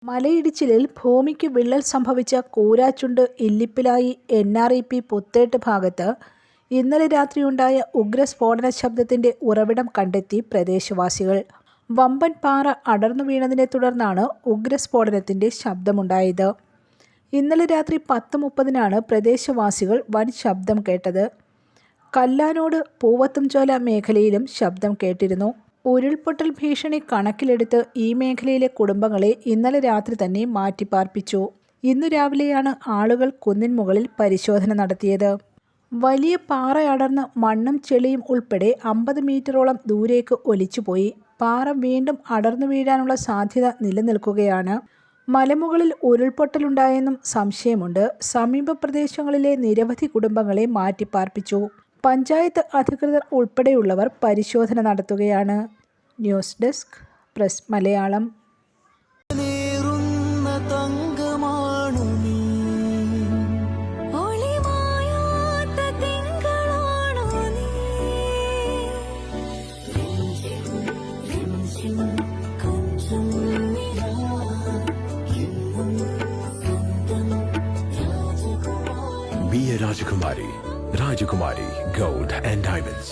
മലയിടിച്ചിലിൽ ഭൂമിക്ക് വിള്ളൽ സംഭവിച്ച കൂരാച്ചുണ്ട് ഇല്ലിപ്പിലായി NREP പുത്തേട്ട് ഭാഗത്ത് ഇന്നലെ രാത്രിയുണ്ടായ ഉഗ്രസ്ഫോടന ശബ്ദത്തിന്റെ ഉറവിടം കണ്ടെത്തി പ്രദേശവാസികൾ. വമ്പൻ പാറ അടർന്നു വീണതിനെ തുടർന്നാണ് ഉഗ്രസ്ഫോടനത്തിന്റെ ശബ്ദമുണ്ടായത്. ഇന്നലെ രാത്രി 10:30-നാണ് പ്രദേശവാസികൾ വൻ ശബ്ദം കേട്ടത്. കല്ലാനോട് പൂവത്തുംചോല മേഖലയിലും ശബ്ദം കേട്ടിരുന്നു. ഉരുൾപൊട്ടൽ ഭീഷണി കണക്കിലെടുത്ത് ഈ മേഖലയിലെ കുടുംബങ്ങളെ ഇന്നലെ രാത്രി തന്നെ മാറ്റിപ്പാർപ്പിച്ചു. ഇന്നു രാവിലെയാണ് ആളുകൾ കുന്നിൻ മുകളിൽ പരിശോധന നടത്തിയത്. വലിയ പാറയടർന്ന് മണ്ണും ചെളിയും ഉൾപ്പെടെ 50 മീറ്ററോളം ദൂരേക്ക് ഒലിച്ചുപോയി. പാറ വീണ്ടും അടർന്നു വീഴാനുള്ള സാധ്യത നിലനിൽക്കുകയാണ്. മലമുകളിൽ ഉരുൾപൊട്ടലുണ്ടായെന്നും സംശയമുണ്ട്. സമീപ പ്രദേശങ്ങളിലെ നിരവധി കുടുംബങ്ങളെ മാറ്റിപ്പാർപ്പിച്ചു. പഞ്ചായത്ത് അധികൃതർ ഉൾപ്പെടെയുള്ളവർ പരിശോധന നടത്തുകയാണ്. News desk press Malayalam. Be a Rajakumari. Rajakumari Gold and Diamonds.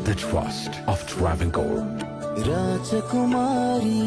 The trust of Travancore. Rajakumari.